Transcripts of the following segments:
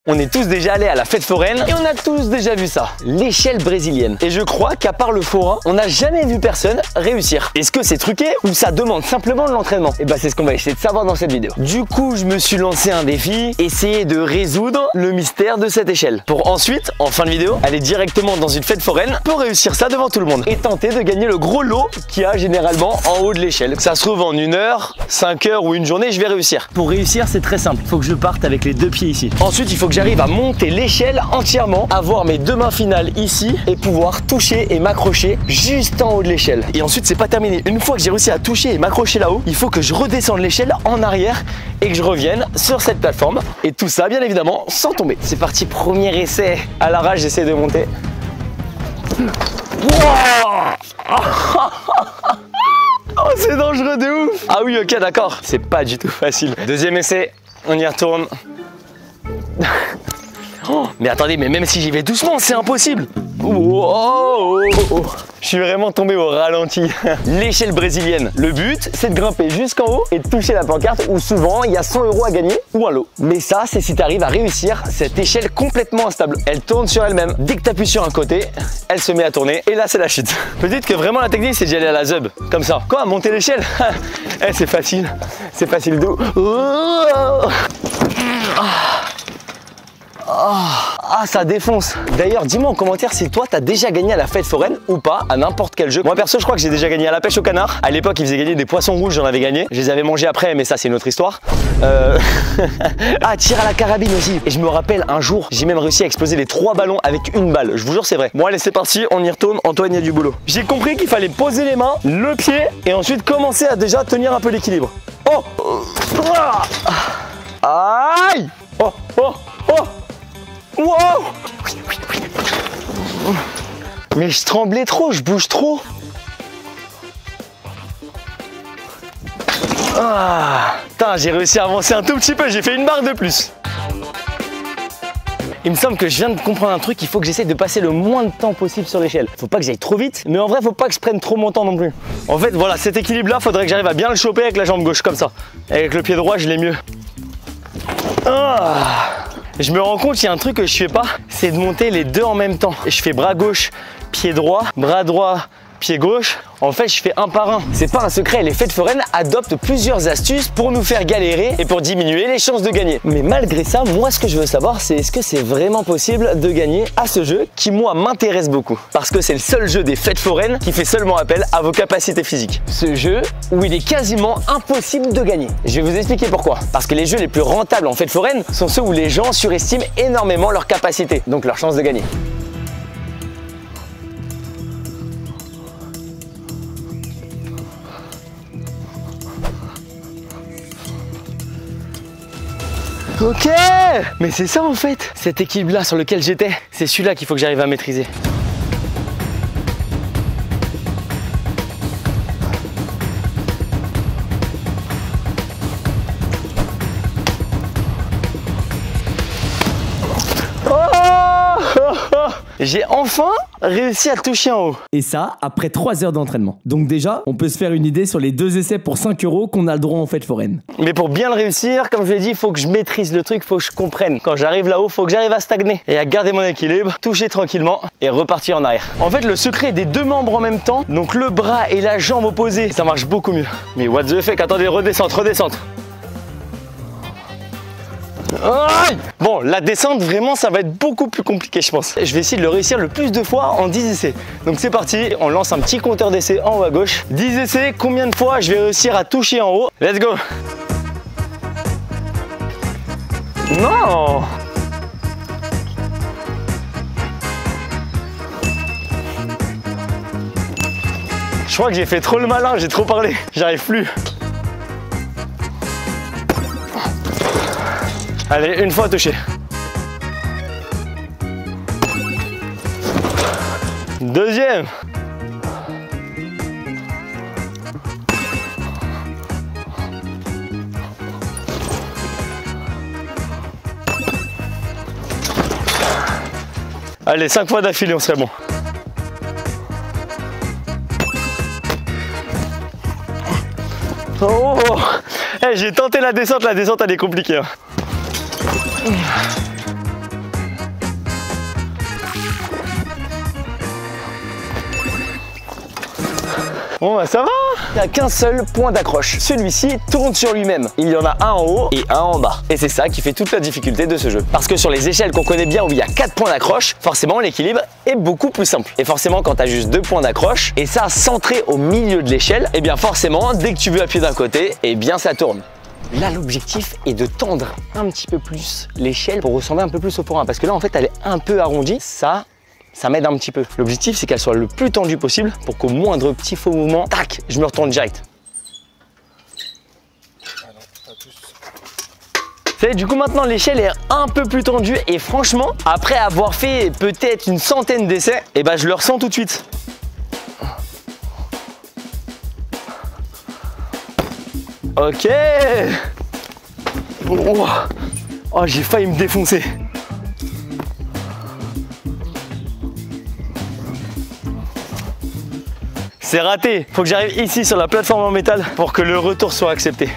On est tous déjà allés à la fête foraine et on a tous déjà vu ça, l'échelle brésilienne. Et je crois qu'à part le forain, on n'a jamais vu personne réussir. Est-ce que c'est truqué ou ça demande simplement de l'entraînement? Et bah c'est ce qu'on va essayer de savoir dans cette vidéo. Du coup, je me suis lancé un défi, essayer de résoudre le mystère de cette échelle. Pour ensuite, en fin de vidéo, aller directement dans une fête foraine pour réussir ça devant tout le monde. Et tenter de gagner le gros lot qu'il y a généralement en haut de l'échelle. Que ça se trouve en 1 heure, 5 heures ou une journée, je vais réussir. Pour réussir, c'est très simple. Il faut que je parte avec les 2 pieds ici. Ensuite, il faut que j'arrive à monter l'échelle entièrement, avoir mes 2 mains finales ici et pouvoir toucher et m'accrocher juste en haut de l'échelle. Et ensuite, c'est pas terminé. Une fois que j'ai réussi à toucher et m'accrocher là-haut, il faut que je redescende l'échelle en arrière et que je revienne sur cette plateforme. Et tout ça, bien évidemment, sans tomber. C'est parti, premier essai. À l'arrache, j'essaie de monter. Wow. Oh, c'est dangereux de ouf. Ah oui, ok, d'accord. C'est pas du tout facile. Deuxième essai, on y retourne. Oh, mais attendez, mais même si j'y vais doucement, c'est impossible. Wow. Je suis vraiment tombé au ralenti. L'échelle brésilienne. Le but, c'est de grimper jusqu'en haut et de toucher la pancarte où souvent il y a 100 € à gagner ou un lot. Mais ça, c'est si tu arrives à réussir cette échelle complètement instable. Elle tourne sur elle-même. Dès que tu appuies sur un côté, elle se met à tourner et là, c'est la chute. Peut-être que vraiment la technique, c'est d'y aller à la zub. Comme ça. Quoi, monter l'échelle? Eh, c'est facile. C'est facile d'où. Ah, ça défonce. D'ailleurs, dis-moi en commentaire si toi, t'as déjà gagné à la fête foraine ou pas, à n'importe quel jeu. Moi, perso, je crois que j'ai déjà gagné à la pêche au canard. À l'époque, ils faisaient gagner des poissons rouges, j'en avais gagné. Je les avais mangés après, mais ça, c'est une autre histoire. Ah, tir à la carabine aussi. Et je me rappelle, un jour, j'ai même réussi à exploser les 3 ballons avec une balle. Je vous jure, c'est vrai. Bon, allez, c'est parti, on y retourne. Antoine, il y a du boulot. J'ai compris qu'il fallait poser les mains, le pied, et ensuite commencer à déjà tenir un peu l'équilibre. Oh. Aïe. Oh. Wow! Mais je tremblais trop, je bouge trop. Ah, putain, j'ai réussi à avancer un tout petit peu, j'ai fait une barre de plus. Il me semble que je viens de comprendre un truc, il faut que j'essaie de passer le moins de temps possible sur l'échelle. Faut pas que j'aille trop vite, mais en vrai, faut pas que je prenne trop mon temps non plus. En fait, voilà, cet équilibre-là, faudrait que j'arrive à bien le choper avec la jambe gauche, comme ça. Avec le pied droit, je l'ai mieux. Ah. Je me rends compte qu'il y a un truc que je fais pas, c'est de monter les 2 en même temps. Et je fais bras gauche, pied droit, bras droit, pied gauche. En fait, je fais un par un. C'est pas un secret, les fêtes foraines adoptent plusieurs astuces pour nous faire galérer et pour diminuer les chances de gagner. Mais malgré ça, moi, ce que je veux savoir, c'est est-ce que c'est vraiment possible de gagner à ce jeu qui, moi, m'intéresse beaucoup. Parce que c'est le seul jeu des fêtes foraines qui fait seulement appel à vos capacités physiques. Ce jeu où il est quasiment impossible de gagner. Je vais vous expliquer pourquoi. Parce que les jeux les plus rentables en fêtes foraines sont ceux où les gens surestiment énormément leurs capacités, donc leurs chances de gagner. Ok, mais c'est ça en fait, cet équilibre-là sur lequel j'étais, c'est celui-là qu'il faut que j'arrive à maîtriser. J'ai enfin réussi à toucher en haut. Et ça, après 3 heures d'entraînement. Donc déjà, on peut se faire une idée sur les 2 essais pour 5 € qu'on a le droit en fête foraine. Mais pour bien le réussir, comme je l'ai dit, il faut que je maîtrise le truc, il faut que je comprenne. Quand j'arrive là-haut, il faut que j'arrive à stagner et à garder mon équilibre, toucher tranquillement et repartir en arrière. En fait, le secret des 2 membres en même temps, donc le bras et la jambe opposée, ça marche beaucoup mieux. Mais what the fuck, attendez, redescente. Aïe! Bon, la descente, vraiment, ça va être beaucoup plus compliqué, je pense. Je vais essayer de le réussir le plus de fois en 10 essais. Donc c'est parti, on lance un petit compteur d'essais en haut à gauche. 10 essais, combien de fois je vais réussir à toucher en haut? Let's go! Non! Je crois que j'ai fait trop le malin, j'ai trop parlé. J'arrive plus. Allez, une fois touché. Deuxième. Allez, 5 fois d'affilée, on serait bon. Oh, hey, j'ai tenté la descente elle est compliquée. Hein. Bon bah ça va. Il n'y a qu'un seul point d'accroche. Celui-ci tourne sur lui-même. Il y en a un en haut et un en bas. Et c'est ça qui fait toute la difficulté de ce jeu. Parce que sur les échelles qu'on connaît bien où il y a 4 points d'accroche, forcément l'équilibre est beaucoup plus simple. Et forcément quand tu as juste 2 points d'accroche et ça centré au milieu de l'échelle, et bien forcément dès que tu veux appuyer d'un côté, et bien ça tourne. Là, l'objectif est de tendre un petit peu plus l'échelle pour ressembler un peu plus au forain. Parce que là, en fait, elle est un peu arrondie. Ça m'aide un petit peu. L'objectif, c'est qu'elle soit le plus tendue possible pour qu'au moindre petit faux mouvement, tac, je me retourne direct. Vous savez, du coup, maintenant, l'échelle est un peu plus tendue. Et franchement, après avoir fait peut-être une centaine d'essais, et ben, je le ressens tout de suite. Ok. Oh, j'ai failli me défoncer. C'est raté. Faut que j'arrive ici sur la plateforme en métal pour que le retour soit accepté.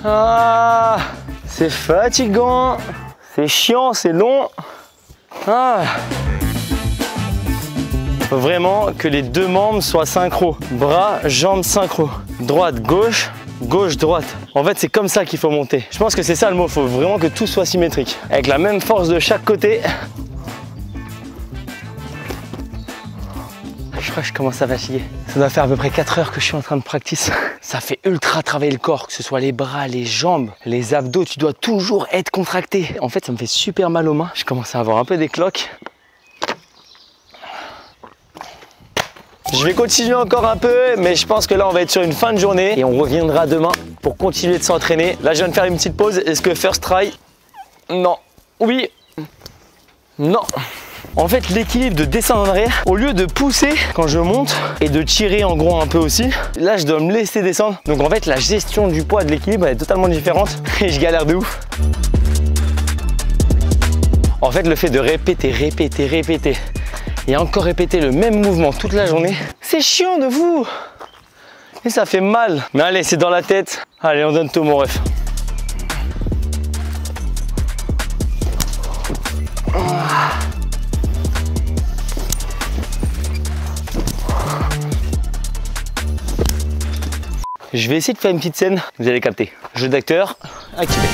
Ah, c'est fatigant. C'est chiant, c'est long. Ah. Faut vraiment que les deux membres soient synchro. Bras, jambes synchro. Droite, gauche, gauche, droite. En fait, c'est comme ça qu'il faut monter. Je pense que c'est ça le mot. Il faut vraiment que tout soit symétrique. Avec la même force de chaque côté. Je crois que je commence à fatiguer. Ça doit faire à peu près 4 heures que je suis en train de practice. Ça fait ultra travailler le corps, que ce soit les bras, les jambes, les abdos. Tu dois toujours être contracté. En fait, ça me fait super mal aux mains. Je commence à avoir un peu des cloques. Je vais continuer encore un peu, mais je pense que là, on va être sur une fin de journée et on reviendra demain pour continuer de s'entraîner. Là, je viens de faire une petite pause. Est-ce que first try? Non. Oui. Non. En fait, l'équilibre de descendre en arrière, au lieu de pousser quand je monte et de tirer en gros un peu aussi, là, je dois me laisser descendre. Donc en fait, la gestion du poids, de l'équilibre est totalement différente et je galère de ouf. En fait, le fait de répéter et encore répéter le même mouvement toute la journée, c'est chiant de fou. Et ça fait mal. Mais allez, c'est dans la tête. Allez, on donne tout, mon ref. Je vais essayer de faire une petite scène, vous allez capter. Jeu d'acteur, activé.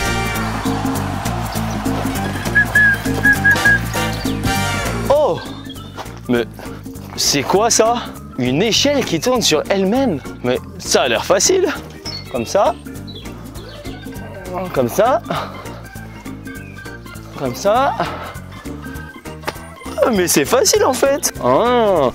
Oh! Mais c'est quoi ça? Une échelle qui tourne sur elle-même? Mais ça a l'air facile. Comme ça. Comme ça. Comme ça. Mais c'est facile en fait. Ah.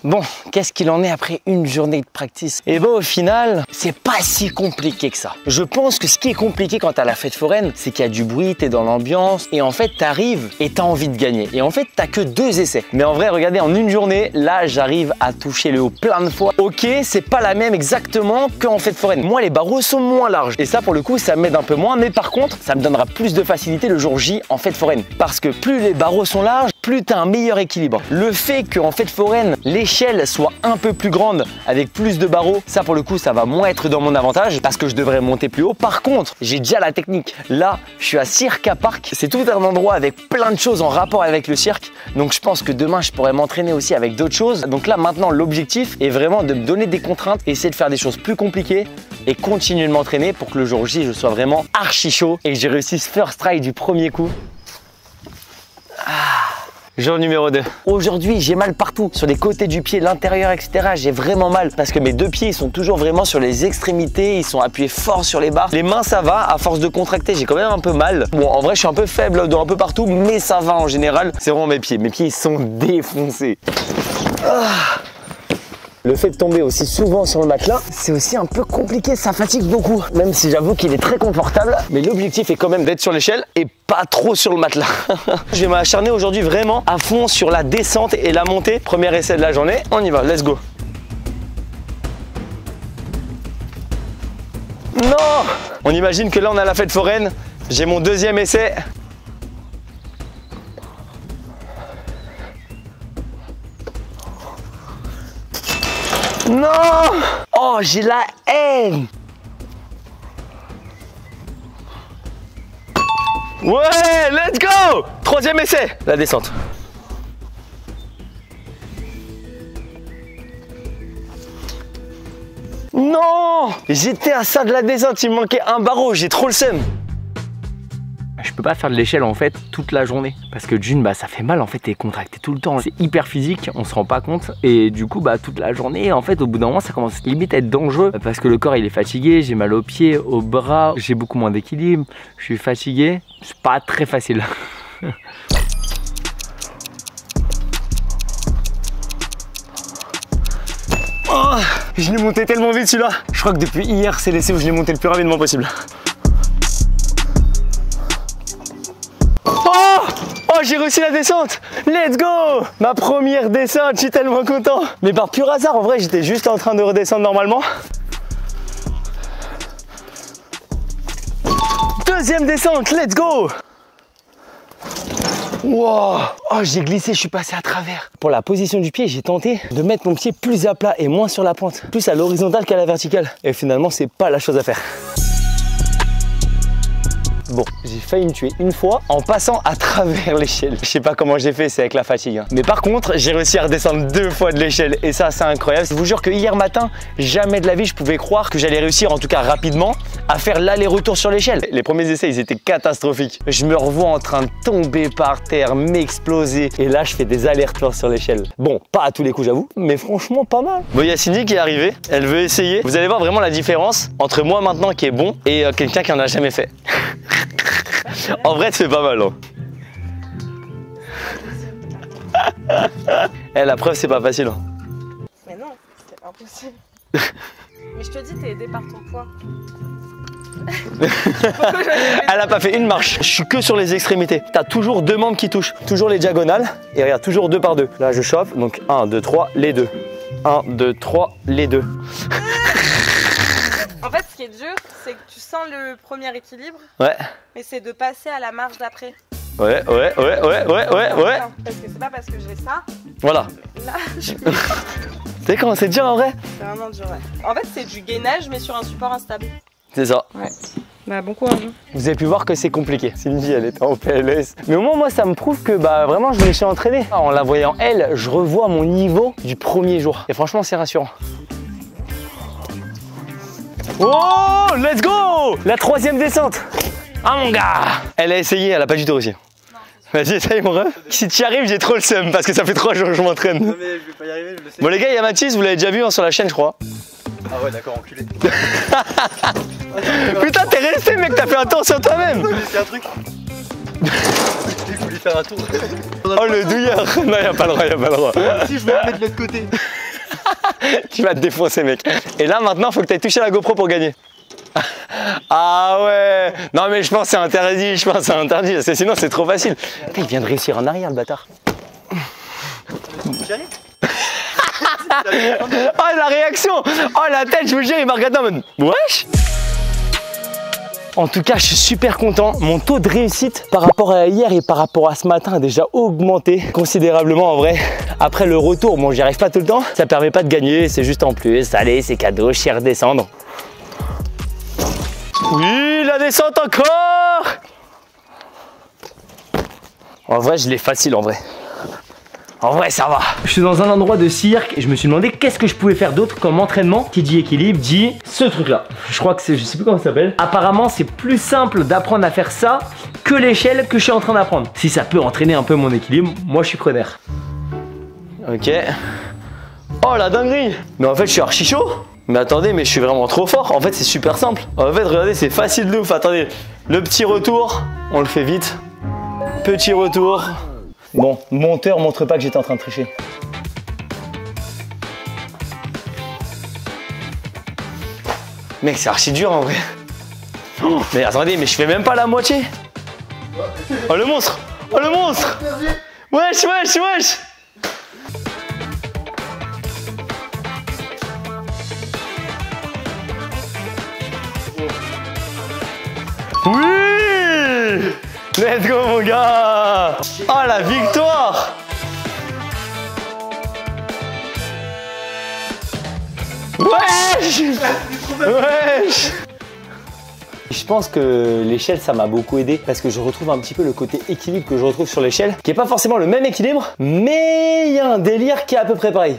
Bon, qu'est-ce qu'il en est après une journée de practice? Et ben au final, c'est pas si compliqué que ça. Je pense que ce qui est compliqué quand t'as la fête foraine, c'est qu'il y a du bruit, t'es dans l'ambiance, et en fait t'arrives et t'as envie de gagner. Et en fait t'as que 2 essais. Mais en vrai, regardez, en une journée, là j'arrive à toucher le haut plein de fois. Ok, c'est pas la même exactement qu'en fête foraine. Moi les barreaux sont moins larges. Et ça pour le coup, ça m'aide un peu moins. Mais par contre, ça me donnera plus de facilité le jour J en fête foraine. Parce que plus les barreaux sont larges, plus tu as un meilleur équilibre. Le fait qu'en fête foraine, l'échelle soit un peu plus grande avec plus de barreaux, ça pour le coup, ça va moins être dans mon avantage parce que je devrais monter plus haut. Par contre, j'ai déjà la technique. Là, je suis à Circa Park. C'est tout un endroit avec plein de choses en rapport avec le cirque. Donc je pense que demain, je pourrais m'entraîner aussi avec d'autres choses. Donc là, maintenant, l'objectif est vraiment de me donner des contraintes, essayer de faire des choses plus compliquées et continuer de m'entraîner pour que le jour J, je sois vraiment archi chaud et que j'ai réussi ce first try du premier coup. Jour numéro 2. Aujourd'hui, j'ai mal partout, sur les côtés du pied, l'intérieur, etc. J'ai vraiment mal parce que mes 2 pieds, ils sont toujours vraiment sur les extrémités, ils sont appuyés fort sur les barres. Les mains, ça va, à force de contracter, j'ai quand même un peu mal. Bon, en vrai, je suis un peu faible dans un peu partout, mais ça va en général. C'est vraiment mes pieds. Mes pieds, ils sont défoncés. Le fait de tomber aussi souvent sur le matelas, c'est aussi un peu compliqué, ça fatigue beaucoup. Même si j'avoue qu'il est très confortable, mais l'objectif est quand même d'être sur l'échelle et pas trop sur le matelas. Je vais m'acharner aujourd'hui vraiment à fond sur la descente et la montée. Premier essai de la journée, on y va, let's go. Non! On imagine que là on a la fête foraine, j'ai mon 2e essai. Non! Oh, j'ai la haine! Ouais, let's go. Troisième essai, la descente. Non, j'étais à ça de la descente, il me manquait un barreau, j'ai trop le seum. Je peux pas faire de l'échelle en fait toute la journée parce que d'une bah ça fait mal en fait, t'es contracté tout le temps, c'est hyper physique, on se rend pas compte et du coup bah toute la journée en fait au bout d'un moment ça commence limite à être dangereux parce que le corps il est fatigué, j'ai mal aux pieds, aux bras, j'ai beaucoup moins d'équilibre, je suis fatigué, c'est pas très facile. Oh, je l'ai monté tellement vite celui-là. Je crois que depuis hier c'est l'essai où je l'ai monté le plus rapidement possible. Oh, j'ai réussi la descente. Let's go. Ma première descente, je suis tellement content. Mais par pur hasard, en vrai, j'étais juste en train de redescendre normalement. Deuxième descente, let's go. Wow. Oh, j'ai glissé, je suis passé à travers. Pour la position du pied, j'ai tenté de mettre mon pied plus à plat et moins sur la pointe, plus à l'horizontale qu'à la verticale. Et finalement, c'est pas la chose à faire. Bon, j'ai failli me tuer une fois en passant à travers l'échelle. Je sais pas comment j'ai fait, c'est avec la fatigue. Hein. Mais par contre, j'ai réussi à redescendre 2 fois de l'échelle et ça, c'est incroyable. Je vous jure que hier matin, jamais de la vie, je pouvais croire que j'allais réussir, en tout cas rapidement, à faire l'aller-retour sur l'échelle. Les premiers essais, ils étaient catastrophiques. Je me revois en train de tomber par terre, m'exploser. Et là, je fais des allers-retours sur l'échelle. Bon, pas à tous les coups, j'avoue, mais franchement, pas mal. Bon, il y a Cindy qui est arrivée. Elle veut essayer. Vous allez voir vraiment la différence entre moi maintenant qui est bon et quelqu'un qui en a jamais fait. En vrai, tu fais pas mal. Hein. La preuve, c'est pas facile. Hein. Mais non, c'est impossible. Mais je te dis, t'es aidé par ton poids. Elle a pas fait une marche. Je suis que sur les extrémités. T'as toujours 2 membres qui touchent. Toujours les diagonales. Et regarde, toujours 2 par 2. Là, je chauffe. Donc 1, 2, 3, les 2. 1, 2, 3, les 2. En fait, ce qui est dur, c'est que tu sens le premier équilibre. Ouais. Mais c'est de passer à la marche d'après. Ouais. Parce que c'est pas parce que j'ai ça. Voilà. Là, je... Tu sais comment c'est dur en vrai? C'est vraiment dur, ouais. En fait, c'est du gainage, mais sur un support instable. C'est ça. Ouais. Bah, bon courage. Vous avez pu voir que c'est compliqué. Cindy, elle était en PLS. Mais au moins, moi, ça me prouve que bah vraiment, je me suis entraîné. En la voyant elle, je revois mon niveau du premier jour. Et franchement, c'est rassurant. Oh, let's go! La 3e descente. Ah mon gars! Elle a essayé, elle a pas du tout réussi. Vas-y, essaye mon ref. Si tu y arrives, j'ai trop le seum parce que ça fait 3 jours que je m'entraîne. Non mais je vais pas y arriver, je le sais. Bon les gars, il y a Mathis, vous l'avez déjà vu hein, sur la chaîne je crois. Ah ouais d'accord, enculé. Putain, t'es resté mec, t'as fait un tour sur toi-même. C'est un truc. Il voulait faire un tour. Oh le douilleur. Non, y a pas le droit, y a pas le droit. Si je vais me mettre de l'autre côté. Tu vas te défoncer mec. Et là maintenant, faut que t'ailles toucher la GoPro pour gagner. Ah ouais. Non mais je pense que c'est interdit, parce que sinon c'est trop facile. Putain, il vient de réussir en arrière le bâtard. J'y arrive. Oh la réaction. Oh la tête, je vous jure, il m'a regardé en mode wesh. En tout cas, je suis super content. Mon taux de réussite par rapport à hier et par rapport à ce matin a déjà augmenté considérablement en vrai. Après le retour, bon, j'y arrive pas tout le temps. Ça permet pas de gagner, c'est juste en plus. Allez, c'est cadeau, je vais redescendre. Oui, la descente encore. En vrai, je l'ai facile en vrai. En vrai, ça va. Je suis dans un endroit de cirque et je me suis demandé qu'est-ce que je pouvais faire d'autre comme entraînement. Qui dit équilibre dit ce truc-là. Je crois que c'est, je sais plus comment ça s'appelle. Apparemment, c'est plus simple d'apprendre à faire ça que l'échelle que je suis en train d'apprendre. Si ça peut entraîner un peu mon équilibre, moi je suis preneur. Ok. Oh la dinguerie. Mais en fait, je suis archi chaud. Mais attendez, mais je suis vraiment trop fort. En fait, c'est super simple. En fait, regardez, c'est facile de ouf. Attendez, le petit retour, on le fait vite. Petit retour. Bon, monteur montre pas que j'étais en train de tricher. Mec, c'est archi dur en vrai. Oh, mais attendez, mais je fais même pas la moitié. Oh le monstre. Oh le monstre. Wesh, wesh, wesh. Oui! Let's go mon gars! Oh la victoire! Wesh! Wesh! Je pense que l'échelle, ça m'a beaucoup aidé parce que je retrouve un petit peu le côté équilibre que je retrouve sur l'échelle, qui est pas forcément le même équilibre, mais il y a un délire qui est à peu près pareil.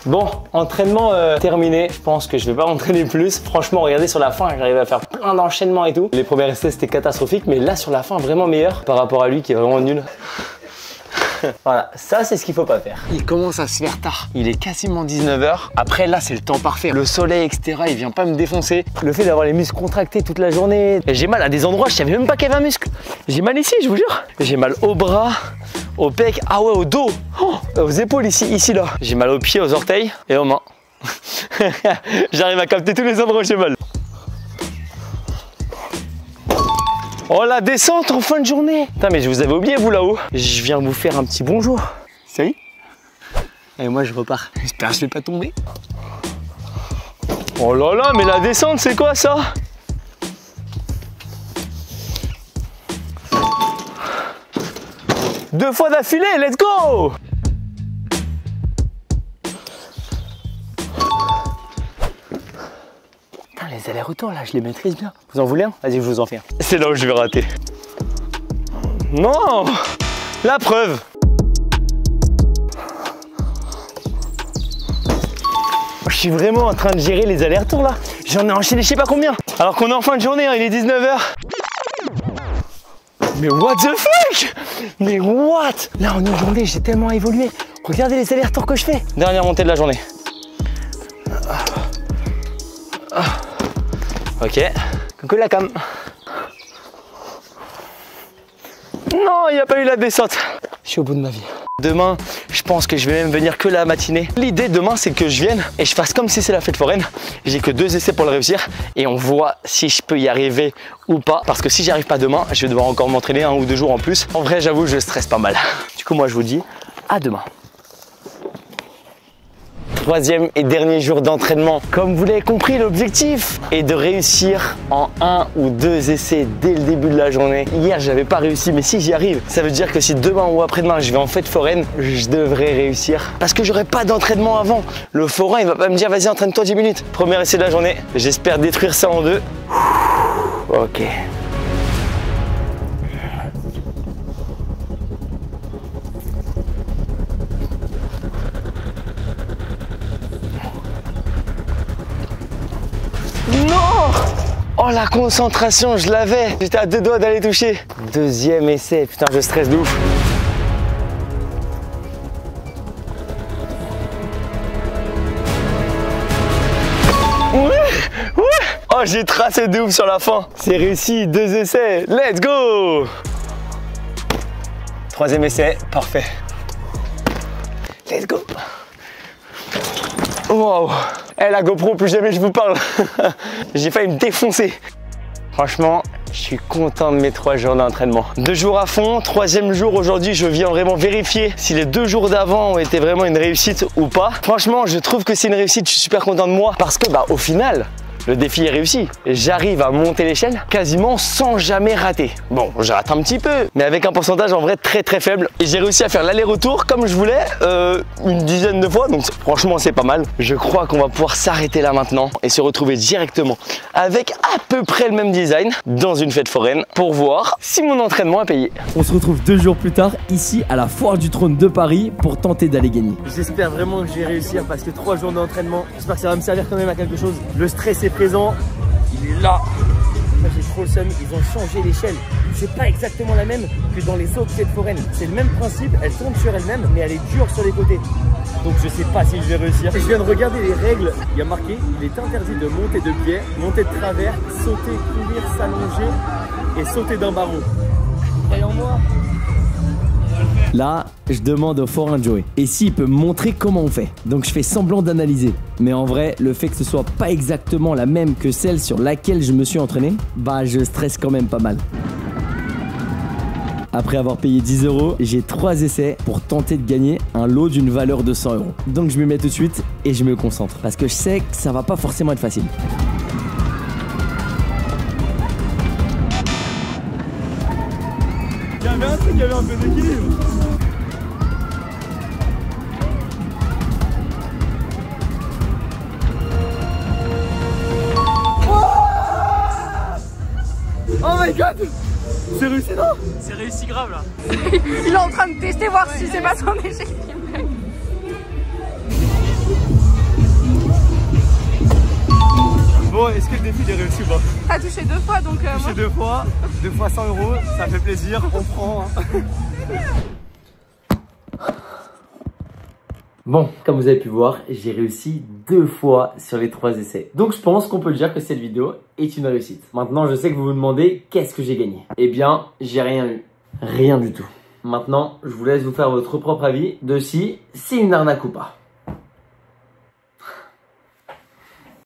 Bon, entraînement terminé. Je pense que je vais pas m'entraîner plus. Franchement, regardez sur la fin, j'arrivais à faire plein d'enchaînements et tout. Les premiers essais, c'était catastrophique, mais là, sur la fin, vraiment meilleur par rapport à lui qui est vraiment nul. Voilà, ça c'est ce qu'il faut pas faire. Il commence à se faire tard. Il est quasiment 19 h. Après là c'est le temps parfait. Le soleil etc. il vient pas me défoncer. Le fait d'avoir les muscles contractés toute la journée. J'ai mal à des endroits, je savais même pas qu'il y avait un muscle. J'ai mal ici je vous jure. J'ai mal au bras, au pec, ah ouais au dos, aux épaules ici là. J'ai mal aux pieds, aux orteils et aux mains. J'arrive à capter tous les endroits où j'ai mal. Oh la descente en fin de journée. Putain mais je vous avais oublié vous là-haut. Je viens vous faire un petit bonjour. Salut. Et moi je repars. J'espère que je vais pas tomber. Oh là là mais la descente c'est quoi ça? Deux fois d'affilée, let's go. Les allers-retours là, je les maîtrise bien. Vous en voulez un? Vas-y, je vous en fais un. C'est là où je vais rater. Non! La preuve! Je suis vraiment en train de gérer les allers-retours là. J'en ai enchaîné je sais pas combien. Alors qu'on est en fin de journée, hein, il est 19 h. Mais what the fuck? Mais what? Là en une journée, j'ai tellement évolué. Regardez les allers-retours que je fais. Dernière montée de la journée. Ok, coucou la cam. Non, il n'y a pas eu la descente. Je suis au bout de ma vie. Demain, je pense que je vais même venir que la matinée. L'idée demain, c'est que je vienne et je fasse comme si c'est la fête foraine. J'ai que 2 essais pour le réussir et on voit si je peux y arriver ou pas. Parce que si j'y arrive pas demain, je vais devoir encore m'entraîner 1 ou 2 jours en plus. En vrai, j'avoue, je stresse pas mal. Du coup, moi, je vous dis à demain. 3e et dernier jour d'entraînement. Comme vous l'avez compris, l'objectif est de réussir en 1 ou 2 essais dès le début de la journée. Hier, j'avais pas réussi, mais si j'y arrive, ça veut dire que si demain ou après-demain, je vais en fête foraine, je devrais réussir. Parce que j'aurai pas d'entraînement avant. Le forain, il va pas me dire, vas-y, entraîne-toi 10 minutes. Premier essai de la journée. J'espère détruire ça en 2. Ok. Non! Oh la concentration, je l'avais. J'étais à 2 doigts d'aller toucher. 2e essai, putain je stresse de ouf. Ouais. Oh j'ai tracé de ouf sur la fin. C'est réussi, 2 essais. Let's go! 3e essai, parfait. Let's go! Wow! Eh la GoPro, plus jamais je vous parle. J'ai failli me défoncer. Franchement, je suis content de mes 3 jours d'entraînement. 2 jours à fond, 3e jour aujourd'hui, je viens vraiment vérifier si les 2 jours d'avant ont été vraiment une réussite ou pas. Franchement, je trouve que c'est une réussite, je suis super content de moi parce que au final, le défi est réussi. J'arrive à monter l'échelle quasiment sans jamais rater. Bon, je rate un petit peu, mais avec un pourcentage en vrai très très faible. Et j'ai réussi à faire l'aller-retour comme je voulais, une dizaine de fois. Donc franchement, c'est pas mal. Je crois qu'on va pouvoir s'arrêter là maintenant et se retrouver directement avec à peu près le même design dans une fête foraine pour voir si mon entraînement a payé. On se retrouve 2 jours plus tard ici à la Foire du Trône de Paris pour tenter d'aller gagner. J'espère vraiment que je vais réussir parce que 3 jours d'entraînement, j'espère que ça va me servir quand même à quelque chose. Le stress est présent, il est là. J'ai trop le seum, ils ont changé l'échelle. C'est pas exactement la même que dans les autres fêtes foraines. C'est le même principe, elle tourne sur elle-même, mais elle est dure sur les côtés. Donc je sais pas si je vais réussir. Je viens de regarder les règles. Il y a marqué, il est interdit de monter de pied, monter de travers, sauter, courir, s'allonger et sauter d'un barreau. Croyez en moi. Là, je demande au forain de Joey. Et s'il peut me montrer comment on fait. Donc je fais semblant d'analyser. Mais en vrai, le fait que ce soit pas exactement la même que celle sur laquelle je me suis entraîné, je stresse quand même pas mal. Après avoir payé 10 €, j'ai 3 essais pour tenter de gagner un lot d'une valeur de 100 €. Donc je me mets tout de suite et je me concentre. Parce que je sais que ça va pas forcément être facile. un peu d'équilibre. Oh my god! C'est réussi, non? C'est réussi grave là. Il est en train de tester, voir si c'est pas son échec. Bon, est-ce que le défi est réussi ou pas? T'as touché 2 fois donc. Touché 2 fois 100 €, ça fait plaisir, on prend. Hein. Bon, comme vous avez pu voir, j'ai réussi 2 fois sur les 3 essais. Donc je pense qu'on peut dire que cette vidéo est une réussite. Maintenant, je sais que vous vous demandez qu'est-ce que j'ai gagné. Eh bien, j'ai rien eu. Rien du tout. Maintenant, je vous laisse vous faire votre propre avis de si c'est une arnaque ou pas.